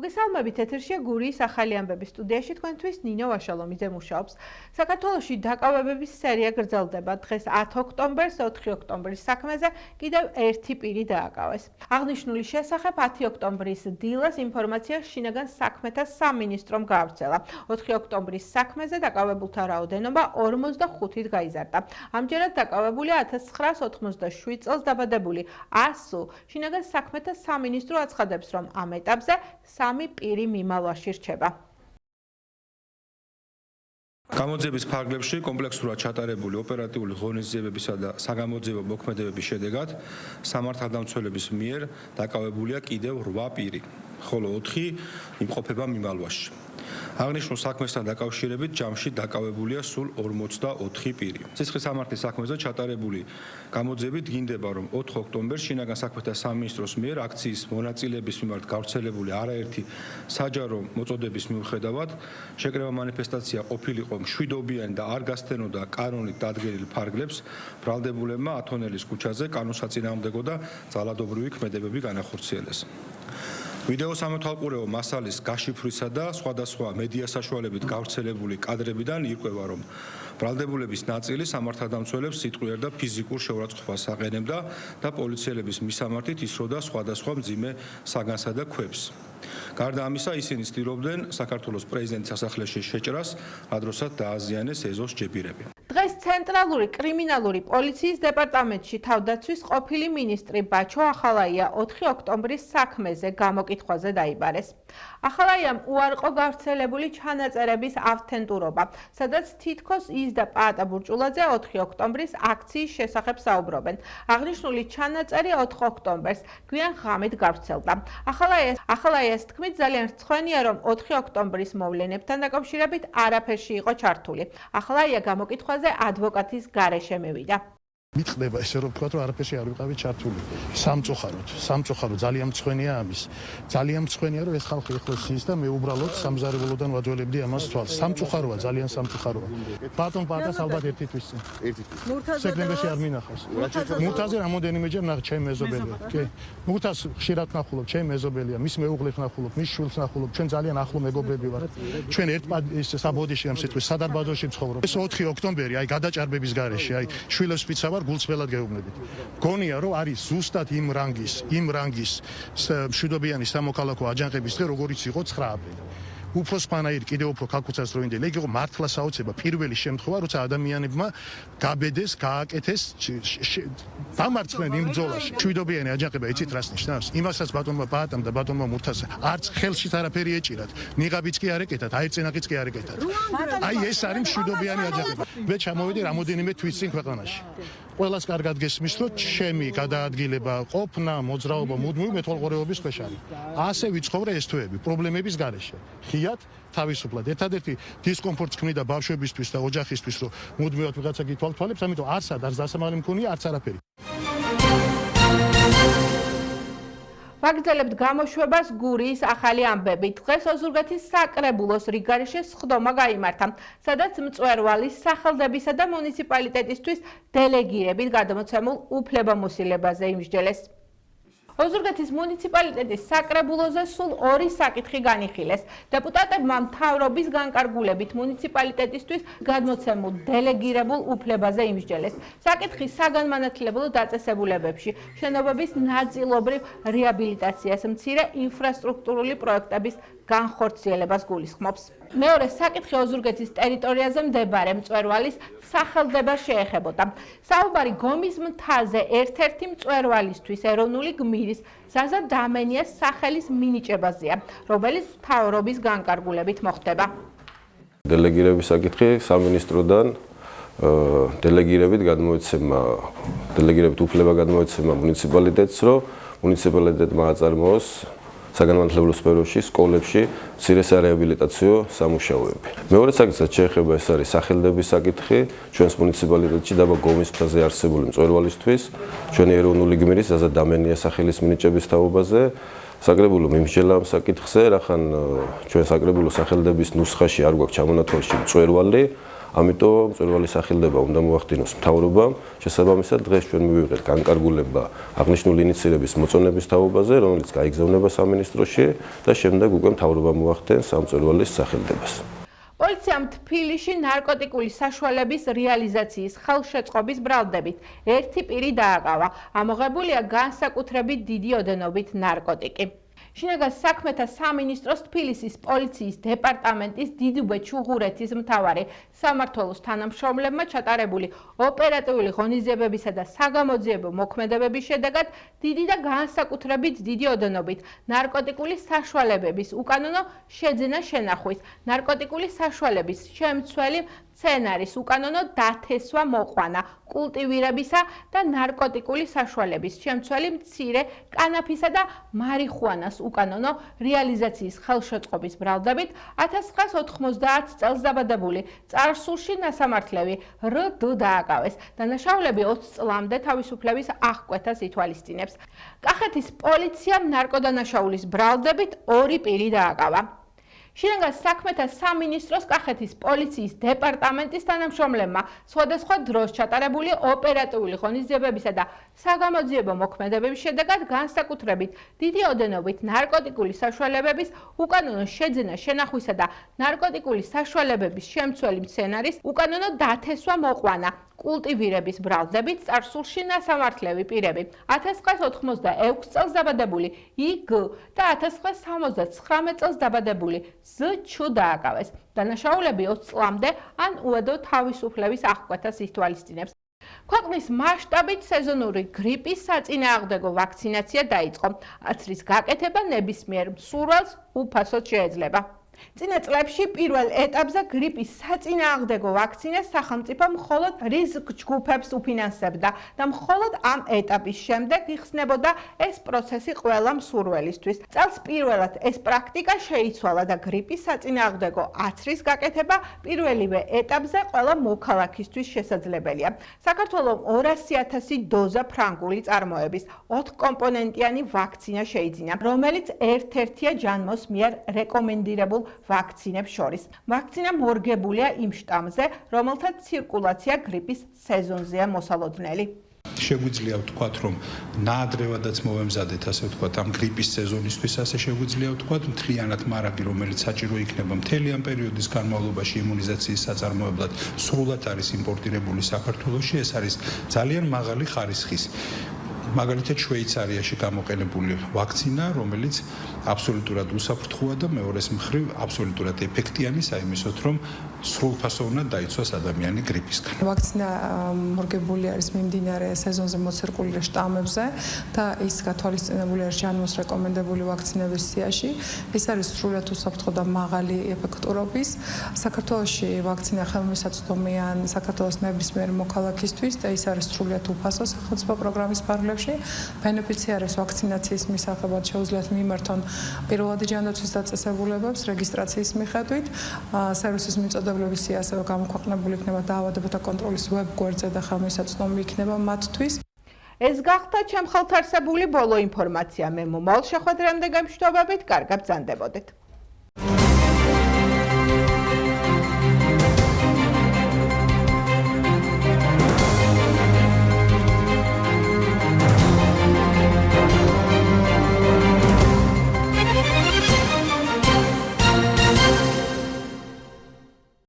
მოგესალმებით, ეთერშია გურიის ახალი ამბები. სტუდიაში თქვენთვის ნინო ვაშალომიძე მუშაობს. საქართველოში დაკავებების სერია გრძელდება. დღეს 10 ოქტომბერს, 4 ოქტომბრის საქმეზე კიდევ ერთი პირი დააკავეს. აღნიშნული შესახებ 10 ოქტომბრის დილას ინფორმაცია შინაგან საქმეთა სამინისტრომ გაავრცელა. 4 ოქტომბრის საქმეზე დაკავებულთა რაოდენობა 45-ით გაიზარდა. ამჯერად დაკავებულია 1987 წელს დაბადებული ასუ. შინაგან საქმეთა სამინისტრო აცხადებს, რომ ამ ეტაპზე 3 პირი მიმალვაში რჩება. გამოძიების ფარგლებში კომპლექსურად ჩატარებული ოპერატიული ღონისძიებებისა და საგამოძიებო მოქმედებების შედეგად სამართალდამცველების მიერ დაკავებულია კიდევ 8 პირი, ხოლო 4 იმყოფება მიმალვაში. აღნიშნულ საქმესთან დაკავშირებით ჯამში დაკავებულია სულ 44 პირი. სისხლის სამართლის საქმეზე ჩატარებული გამოძიებით დგინდება, რომ 4 ოქტომბერს შინაგან საქმეთა სამინისტროს მიერ აქციის მონაწილეების მიმართ გავრცელებული არაერთი საჯარო მოწოდების მიუხედავად შეკრება მანიფესტაცია ყოფილიყო მშვიდობიანი და არ გასცდენოდა კანონით დადგენილ ფარგლებს, ბრალდებულებმა ათონელის ქუჩაზე კანონსაწინააღმდეგო და ძალადობრივი ქმედებები განახორციელეს. ვიდეო სამეთვალყურეო მასალის გაშიფვრისა და სხვადასხვა მედია საშუალებით გავრცელებული კადრებიდან ირკვევა, რომ ბრალდებულების ნაწილი სამართალდამცველებს სიტყვიერ და ფიზიკურ შეურაცხყოფას აყენებდა და პოლიციელების მისამართით ისროდა სხვადასხვა მძიმე საგანსა და ქვებს. გარდა ამისა, ისინი ცდილობდნენ საქართველოს პრეზიდენტის სასახლეში შეჭრას, რადროსაც დააზიანეს ეზოს ჯებირები. დღეს ცენტრალური კრიმინალური პოლიციის დეპარტამენტში თავდაცვის ყოფილი მინისტრი ბაჩო ახალაია 4 ოქტომბრის საქმეზე გამოკითხვაზე დაიბარეს. ახალაიამ უარყო გავრცელებული ჩანაწერების ავთენტურობა, სადაც თითქოს ის და პაატა ბურჭულაძე 4 ოქტომბრის აქციის შესახებ საუბრობენ. აღნიშნული ჩანაწერი 4 ოქტომბერს გვიან ღამით გავრცელდა. ახალაიას თქმით, ძალიან რცხვენია, რომ 4 ოქტომბრის მოვლენებთან დაკავშირებით არაფერში იყო ჩართული. ახალაია გამოკითხვაზე ადვოკატის გარეშე მივიდა. მითხდება ესე რომ თქვა, რომ არაფერში არ ვიყავი ჩართული. სამწუხაროდ ძალიან მწვენია ამის. ძალიან მწვენია, რომ ეს ხალხი ეხლა ის და მე უბრალოდ სამზარეულოდან ვაძველებდი ამას თვალს. სამწუხაროა, ძალიან სამწუხაროა. ბატონ პატას ალბათ ერთი თვის წინ. სექტემბერში არ მინახავს. მურთაზე რამოდენიმეჯერ ნახ ჩემ მეზობელია. კი. მურთას ხშირად ნახულობ, ჩემ მეზობელია, მის მეუღლეს ნახულობ, მის შვილს ნახულობ. ჩვენ ძალიან ახლო მეგობრები ვართ. ჩვენ ერთ საბოდიში ამ სიტყვის სადარბაზოში ვცხოვრობ. ეს 4 ოქტომბერი, აი გადაჭარბების გარეშე, აი შვილებს ვიცავარ გულწრფელად გეუბნებით. გონია რომ არის ზუსტად იმ რანგის მშვიდობიანი სამოქალაქო აჯანყების დღე, როგორიც იყო 9 აპრილი. უფრო სპანაირი კიდევ უფრო კალკუცას დროინდელი. ეგ იყო მართლა საოცება, პირველი შემთხვევა, როცა ადამიანებმა გაბედეს, გააკეთეს დამარცხდნენ იმ ბრძოლაში. მშვიდობიანი აჯანყება იცით რას ნიშნავს? იმასაც ბატონმა პაატამ და ბატონმა მურთას არც ხელშიც არაფერი ეჭირათ. ნიღაბიც კი არ ეკეთათ, აერწენაკიც კი არ ეკეთათ. აი ეს არის მშვიდობიანი აჯანყება. მე ჩამოვედი რამოდენიმე თვის წინ ქვეყანაში. ყველას კარგად გესმის, რომ ჩემი გადაადგილება, ყოფნა, მოძრაობა მუდმივი მეთვალყურეობის ქვეშ არის. ასე ვიცხოვრე ეს თვეები, პრობლემების გარეშე. ხიათ თავისუფლად. ერთადერთი დისკომფორტს ქმნიდა ბავშვებისთვის და ოჯახისთვის, რომ მუდმივად ვიღაცა გითვალთვალებს, ამიტომ არც დასამალი მქონია, არც არაფერი. ვაგრძელებთ გამოშვებას გურიის ახალი ამბები. დღეს ოზურგეთის საკრებულოს რიგარეშე სხდომა გაიმართა, სადაც მწვერვალის სახელდებისა და მუნიციპალიტეტისთვის დელეგირებით გადმოცემულ უფლებამოსილებაზე იმსჯელეს. ოზურგეთის მუნიციპალიტეტის საკრებულოზე სულ 2 საკითხი განიხილეს. დეპუტატებმა მთავრობის განკარგულებით მუნიციპალიტეტისთვის გადმოცემულ დელეგირებულ უფლებაზე იმსჯელეს. საკითხი საგანმანათლებლო დაწესებულებებში, შენობების ნაწილობრივ რეაბილიტაციას, მცირე ინფრასტრუქტურული პროექტების განხორციელებას გულისხმობს. მეორე საკითხი ოზურგეთის ტერიტორიაზე მდებარე მწვერვალის სახელდება შეეხებოდა. საუბარი გომის მთაზე ერთ-ერთი მწვერვალისთვის ეროვნული გმირის ზაზა დამენიას სახელის მინიჭებაზეა, რომელიც მთავრობის განკარგულებით მოხდება. დელეგირების საკითხი სამინისტროდან დელეგირებით უფლება გადმოეცემა მუნიციპალიტეტს, რომ მუნიციპალიტეტმა აწარმოოს საგანმანათლებლო სფეროში, სკოლებში მცირე სარეაბილიტაციო სამუშაოები. მეორე საკითხიც შეეხება, ეს არის სახელდების საკითხი. ჩვენს მუნიციპალიტეტში დაბა გომის მთაზე არსებული მწვერვალისთვის, ჩვენი ეროვნული გმირის ზაზა დამენიას სახელის მინიჭების თაობაზე საკრებულო მიმსჯელა ამ საკითხზე, რახან ჩვენ საკრებულო სახელდების ნუსხაში არ გვაქვს ჩამონათვალში მწვერვალი, ამიტომ მწვერვალი სახელდება უნდა მოახდინოს მთავრობამ. შესაბამისად დღეს ჩვენ მივიღეთ განკარგულება აღნიშნული ინიციირების მოწონების თაობაზე, რომელიც გაიგზავნება სამინისტროში და შემდეგ უკვე მთავრობა მოახდენს ამ მწვერვალის სახელდებას. პოლიციამ თბილისში ნარკოტიკული საშუალების რეალიზაციის ხელშეწყობის ბრალდებით ერთი პირი დააკავა. ამოღებულია განსაკუთრებით დიდი ოდენობით ნარკოტიკი. შინაგან საქმეთა სამინისტროს თბილისის პოლიციის დეპარტამენტის დიდუბე ჩუღურეთის მთავარი სამმართველოს თანამშრომლებმა ჩატარებული ოპერატიული ღონისძიებებისა და საგამოძიებო მოქმედებების შედეგად დიდი და განსაკუთრებით დიდი ოდენობით ნარკოტიკული საშუალებების უკანონო შეძენა შენახვის, ნარკოტიკული საშუალების შემცველი სცენარის უკანონო დათესვა მოყვანა, კულტივირებისა და ნარკოტიკული საშუალების შემცველი მცირე კანაფისა და მარიხუანას უკანონო რეალიზაციის ხელშეწყობის ბრალდებით 1990 წელს დაბადებული წარსულში ნასამართლევი რ.დ. დააკავეს. დანაშაულები 20 წლამდე თავისუფლების აღკვეთას ითვალისწინებს. კახეთის პოლიციამ ნარკოდანაშაულის ბრალდებით ორი პირი დააკავა. შინაგან საქმეთა სამინისტროს კახეთის პოლიციის დეპარტამენტის თანამშრომლებმა სხვადასხვა დროს ჩატარებული ოპერატიული ღონისძიებებისა და საგამოძიებო მოქმედებების შედეგად განსაკუთრებით დიდი ოდენობით ნარკოტიკული საშუალებების უკანონო შეძენა შენახვისა და ნარკოტიკული საშუალებების შემცველი მცენარის უკანონო დათესვა მოყვანა, კულტივირების ბრალდებით წარსულში ნასამართლევი პირები 1986 წელს დაბადებული ი.გ. და 1979 წელს დაბადებული ზ.ჩ. დააკავეს. დანაშაულები 20 წლამდე ან უედო თავისუფლების აღკვეთას ითვალისწინებს. ქვეყნის მასშტაბით სეზონური გრიპის საწინააღმდეგო ვაქცინაცია დაიწყო. აცრის გაკეთება ნებისმიერ მსურველს უფასოდ შეეძლება. წინა წლებში პირველ ეტაპზე გრიპის საწინააღმდეგო ვაქცინას სახელმწიფო მხოლოდ რისკ ჯგუფებს უფინანსებდა და მხოლოდ ამ ეტაპის შემდეგ იხსნებოდა ეს პროცესი ყველა მსურველისთვის. წელს პირველად ეს პრაქტიკა შეიცვალა და გრიპის საწინააღმდეგო აცრის გაკეთება პირველივე ეტაპზე ყველა მოქალაქისთვის შესაძლებელია. საქართველოს 200,000 დოზა ფრანგული წარმოების 4 კომპონენტიანი ვაქცინა შეიძინა, რომელიც ერთ-ერთია ჯანმოს მიერ რეკომენდირებულ ვაქცინებს შორის. ვაქცინა მორგებულია იმ შტამზე, რომელთა ცირკულაცია გრიპის სეზონზეა მოსალოდნელი. შეგვიძლია ვთქვათ, რომ ნაადრევადაც მოვემზადეთ, ასე ვთქვათ, ამ გრიპის სეზონისთვის ასე შეგვიძლია ვთქვათ, მთლიანად მარაგი, რომელიც საჭირო იქნება მთელი ამ პერიოდის განმავლობაში იმუნიზაციის საწარმოებლად, სრულად არის იმპორტირებული საქართველოში, ეს არის ძალიან მაღალი ხარისხის. მაგალითად შვეიცარიაში გამოყენებული ვაქცინა, რომელიც აბსოლუტურად უსაფრთხოა და მეორეს მხრივ აბსოლუტურად ეფექტიანი საიმისოდ, რომ სრულფასოვნად დაიცვას ადამიანი გრიპისგან. ვაქცინა მორგებული არის მიმდინარე სეზონზე მოცირკული შტამებზე და ის გათვალისწინებული არის ჯანმოს რეკომენდებული ვაქცინების სიაში. ეს არის სრულად უსაფრთხო და მაღალი ეფექტურობის. საქართველოში ვაქცინა ხელმისაწვდომია საქართველოს ნებისმიერ მოქალაქისთვის და ის არის სრულად უფასო სახელმწიფო პროგრამის ფარგლებში. ბენეფიციარებს ვაქცინაციის მისაღებად შეუძლიათ მიმართონ პირველადი ჯანდაცვის დაწესებულებებს რეგისტრაციის მიხედვით. სერვისის მიწოდებლების სია ასევე გამოქვეყნებული იქნება დაავადებათა კონტროლის ვებგვერდზე და ხელმისაწვდომი იქნება მათთვის. ეს გახდა ჩემ ხელთ არსებული ბოლო ინფორმაცია. მე მომავალ შეხვედრამდე გამშვიდობებით, კარგად ბრძანდებოდეთ.